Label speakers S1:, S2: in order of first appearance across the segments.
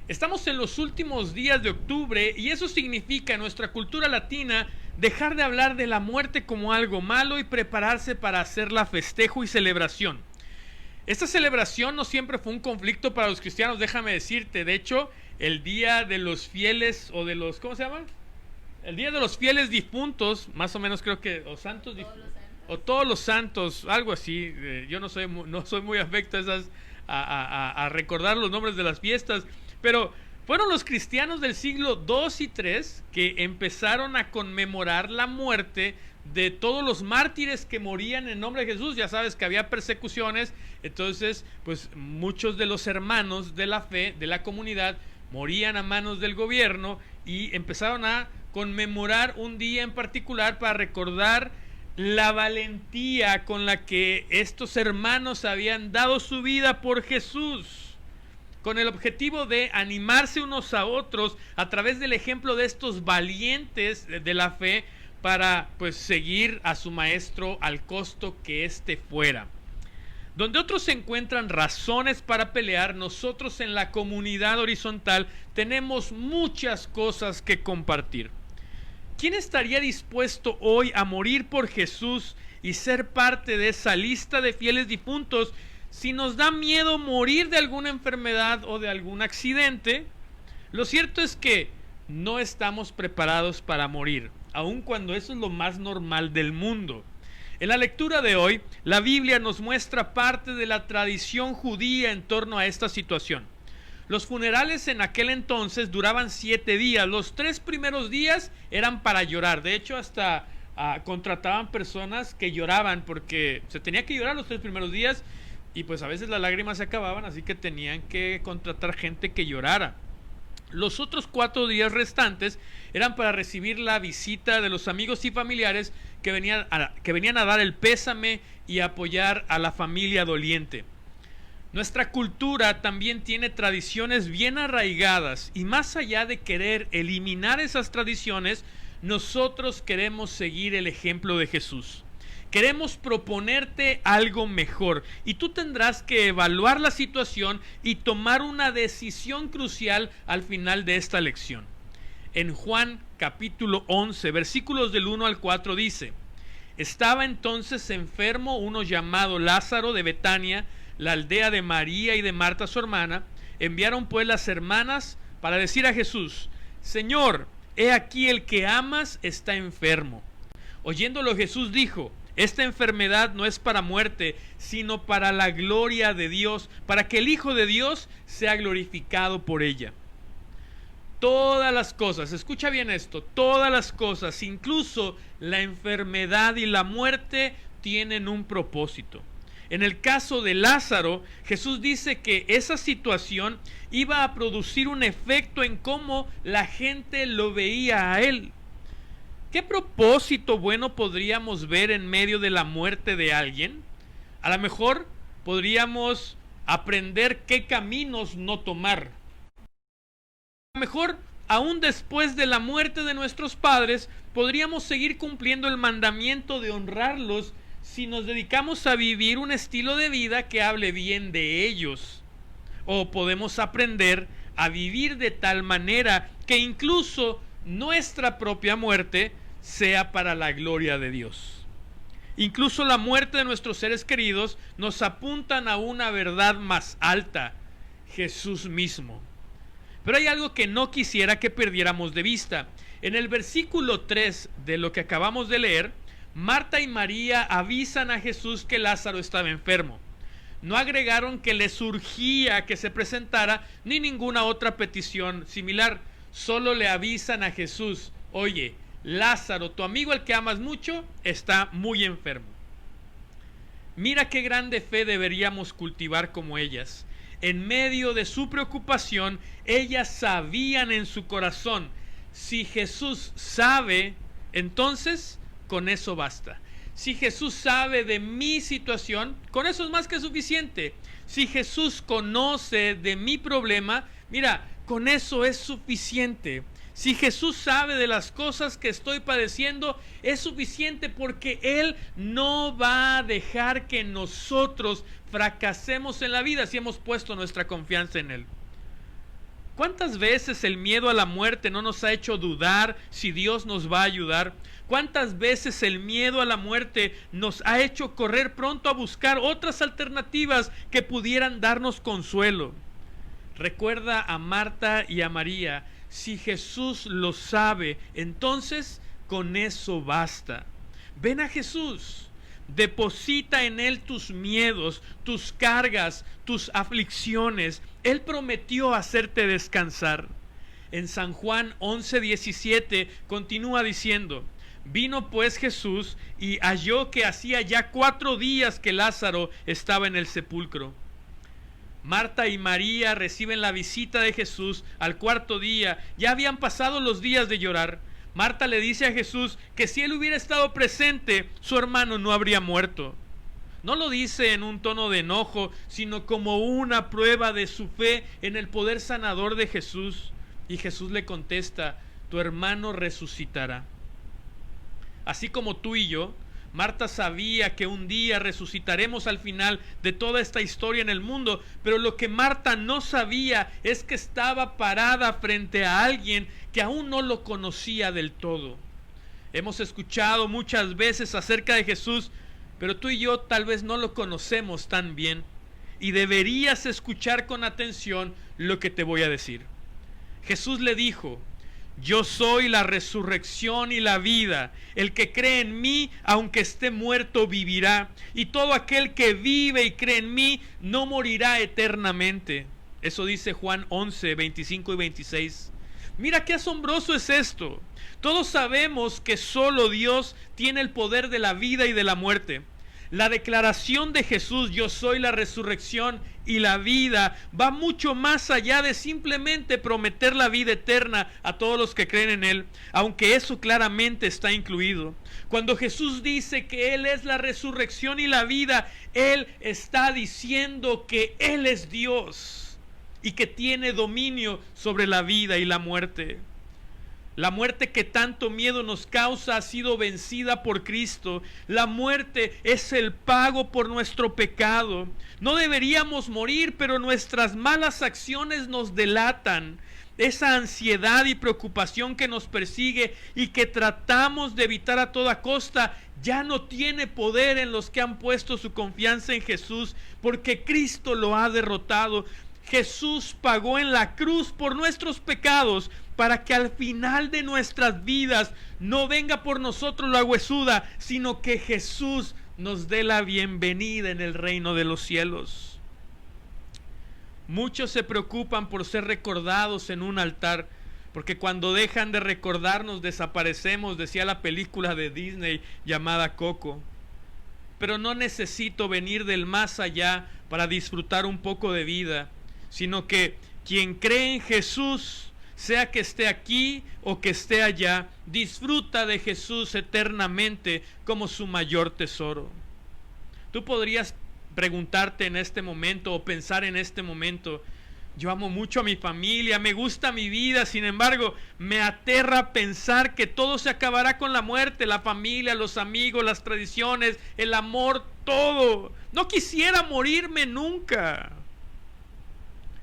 S1: Estamos en los últimos días de octubre y eso significa en nuestra cultura latina dejar de hablar de la muerte como algo malo y prepararse para hacerla festejo y celebración. Esta celebración no siempre fue un conflicto para los cristianos, déjame decirte. De hecho, el Día de los Fieles o de los, ¿cómo se llama? El Día de los Fieles Difuntos, más o menos creo que, o Santos Difuntos, o Todos los Santos, algo así. Yo no soy muy afecto a esas, a recordar los nombres de las fiestas, pero fueron los cristianos del siglo II y III que empezaron a conmemorar la muerte de todos los mártires que morían en nombre de Jesús. Ya sabes que había persecuciones, entonces pues muchos de los hermanos de la fe, de la comunidad, morían a manos del gobierno y empezaron a conmemorar un día en particular para recordar la valentía con la que estos hermanos habían dado su vida por Jesús, con el objetivo de animarse unos a otros a través del ejemplo de estos valientes de la fe para pues seguir a su maestro al costo que éste fuera. Donde otros encuentran razones para pelear, nosotros en la comunidad horizontal tenemos muchas cosas que compartir. ¿Quién estaría dispuesto hoy a morir por Jesús y ser parte de esa lista de fieles difuntos si nos da miedo morir de alguna enfermedad o de algún accidente? Lo cierto es que no estamos preparados para morir, aun cuando eso es lo más normal del mundo. En la lectura de hoy, la Biblia nos muestra parte de la tradición judía en torno a esta situación. Los funerales en aquel entonces duraban 7 días. Los 3 primeros días eran para llorar. De hecho, hasta contrataban personas que lloraban porque se tenía que llorar los 3 primeros días y pues a veces las lágrimas se acababan, así que tenían que contratar gente que llorara. Los otros 4 días restantes eran para recibir la visita de los amigos y familiares que venían a dar el pésame y apoyar a la familia doliente. Nuestra cultura también tiene tradiciones bien arraigadas y más allá de querer eliminar esas tradiciones, nosotros queremos seguir el ejemplo de Jesús. Queremos proponerte algo mejor y tú tendrás que evaluar la situación y tomar una decisión crucial al final de esta lección. En Juan capítulo 11, versículos del 1 al 4 dice: Estaba entonces enfermo uno llamado Lázaro de Betania, la aldea de María y de Marta su hermana. Enviaron pues las hermanas para decir a Jesús: Señor, he aquí el que amas está enfermo. Oyéndolo Jesús dijo: Esta enfermedad no es para muerte, sino para la gloria de Dios, para que el Hijo de Dios sea glorificado por ella. Todas las cosas, escucha bien esto, todas las cosas, incluso la enfermedad y la muerte, tienen un propósito. En el caso de Lázaro, Jesús dice que esa situación iba a producir un efecto en cómo la gente lo veía a él. ¿Qué propósito bueno podríamos ver en medio de la muerte de alguien? A lo mejor podríamos aprender qué caminos no tomar. A lo mejor, aún después de la muerte de nuestros padres, podríamos seguir cumpliendo el mandamiento de honrarlos si nos dedicamos a vivir un estilo de vida que hable bien de ellos. O podemos aprender a vivir de tal manera que incluso nuestra propia muerte sea para la gloria de Dios. Incluso la muerte de nuestros seres queridos nos apuntan a una verdad más alta: Jesús mismo. Pero hay algo que no quisiera que perdiéramos de vista. En el versículo 3 de lo que acabamos de leer, Marta y María avisan a Jesús que Lázaro estaba enfermo. No agregaron que les urgía que se presentara ni ninguna otra petición similar. Solo le avisan a Jesús: oye, Lázaro, tu amigo al que amas mucho, está muy enfermo. Mira qué grande fe deberíamos cultivar como ellas. En medio de su preocupación, ellas sabían en su corazón: si Jesús sabe, entonces con eso basta. Si Jesús sabe de mi situación, con eso es más que suficiente. Si Jesús conoce de mi problema, mira, con eso es suficiente. Si Jesús sabe de las cosas que estoy padeciendo, es suficiente, porque Él no va a dejar que nosotros fracasemos en la vida si hemos puesto nuestra confianza en Él. ¿Cuántas veces el miedo a la muerte no nos ha hecho dudar si Dios nos va a ayudar? ¿Cuántas veces el miedo a la muerte nos ha hecho correr pronto a buscar otras alternativas que pudieran darnos consuelo? Recuerda a Marta y a María. Si Jesús lo sabe, entonces con eso basta. Ven a Jesús. Deposita en Él tus miedos, tus cargas, tus aflicciones. Él prometió hacerte descansar. En San Juan 11:17 continúa diciendo: vino pues Jesús y halló que hacía ya 4 días que Lázaro estaba en el sepulcro. Marta y María reciben la visita de Jesús al 4.º día. Ya habían pasado los días de llorar. Marta le dice a Jesús que si él hubiera estado presente, su hermano no habría muerto. No lo dice en un tono de enojo, sino como una prueba de su fe en el poder sanador de Jesús. Y Jesús le contesta: tu hermano resucitará. Así como tú y yo, Marta sabía que un día resucitaremos al final de toda esta historia en el mundo, pero lo que Marta no sabía es que estaba parada frente a alguien que aún no lo conocía del todo. Hemos escuchado muchas veces acerca de Jesús, pero tú y yo tal vez no lo conocemos tan bien, y deberías escuchar con atención lo que te voy a decir. Jesús le dijo: yo soy la resurrección y la vida. El que cree en mí, aunque esté muerto, vivirá. Y todo aquel que vive y cree en mí, no morirá eternamente. Eso dice Juan 11, 25 y 26. Mira qué asombroso es esto. Todos sabemos que solo Dios tiene el poder de la vida y de la muerte. La declaración de Jesús: yo soy la resurrección y la vida, va mucho más allá de simplemente prometer la vida eterna a todos los que creen en Él, aunque eso claramente está incluido. Cuando Jesús dice que Él es la resurrección y la vida, Él está diciendo que Él es Dios y que tiene dominio sobre la vida y la muerte. La muerte que tanto miedo nos causa ha sido vencida por Cristo. La muerte es el pago por nuestro pecado. No deberíamos morir, pero nuestras malas acciones nos delatan. Esa ansiedad y preocupación que nos persigue y que tratamos de evitar a toda costa ya no tiene poder en los que han puesto su confianza en Jesús, porque Cristo lo ha derrotado. Jesús pagó en la cruz por nuestros pecados, para que al final de nuestras vidas no venga por nosotros la huesuda, sino que Jesús nos dé la bienvenida en el reino de los cielos. Muchos se preocupan por ser recordados en un altar, porque cuando dejan de recordarnos desaparecemos, decía la película de Disney llamada Coco. Pero no necesito venir del más allá para disfrutar un poco de vida, sino que quien cree en Jesús, sea que esté aquí o que esté allá, disfruta de Jesús eternamente como su mayor tesoro. Tú podrías preguntarte en este momento o pensar en este momento: yo amo mucho a mi familia, me gusta mi vida, sin embargo, me aterra pensar que todo se acabará con la muerte, la familia, los amigos, las tradiciones, el amor, todo. No quisiera morirme nunca.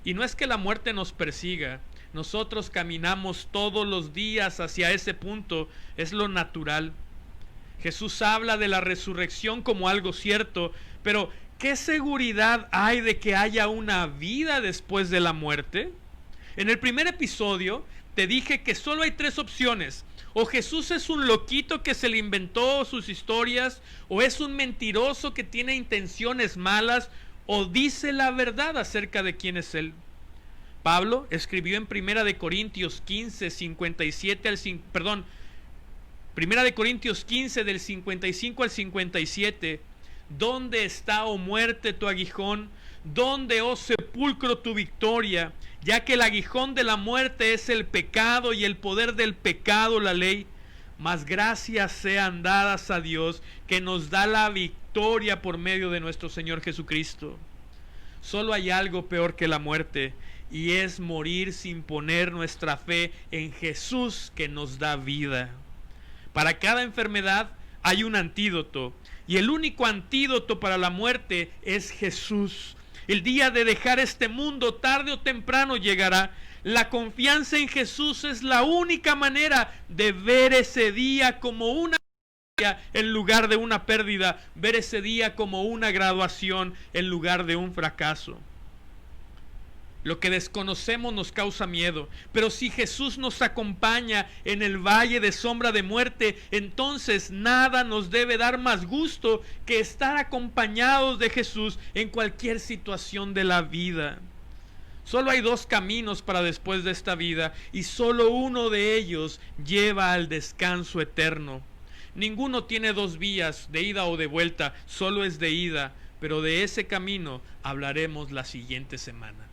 S1: Y no es que la muerte nos persiga. Nosotros caminamos todos los días hacia ese punto, es lo natural. Jesús habla de la resurrección como algo cierto, pero ¿qué seguridad hay de que haya una vida después de la muerte? En el primer episodio te dije que solo hay 3 opciones. O Jesús es un loquito que se le inventó sus historias, o es un mentiroso que tiene intenciones malas, o dice la verdad acerca de quién es Él. Pablo escribió en 1 Corintios 15, 57 al 5, perdón, 1 Corintios 15 del 55 al 57, ¿dónde está, oh muerte, tu aguijón? ¿Dónde, oh sepulcro, tu victoria? Ya que el aguijón de la muerte es el pecado y el poder del pecado la ley. Mas gracias sean dadas a Dios, que nos da la victoria por medio de nuestro Señor Jesucristo. Solo hay algo peor que la muerte, y es morir sin poner nuestra fe en Jesús, que nos da vida. Para cada enfermedad hay un antídoto, y el único antídoto para la muerte es Jesús. El día de dejar este mundo tarde o temprano llegará. La confianza en Jesús es la única manera de ver ese día como una en lugar de una pérdida, ver ese día como una graduación en lugar de un fracaso. Lo que desconocemos nos causa miedo, pero si Jesús nos acompaña en el valle de sombra de muerte, entonces nada nos debe dar más gusto que estar acompañados de Jesús en cualquier situación de la vida. Solo hay dos caminos para después de esta vida, y solo uno de ellos lleva al descanso eterno. Ninguno tiene dos vías, de ida o de vuelta, solo es de ida, pero de ese camino hablaremos la siguiente semana.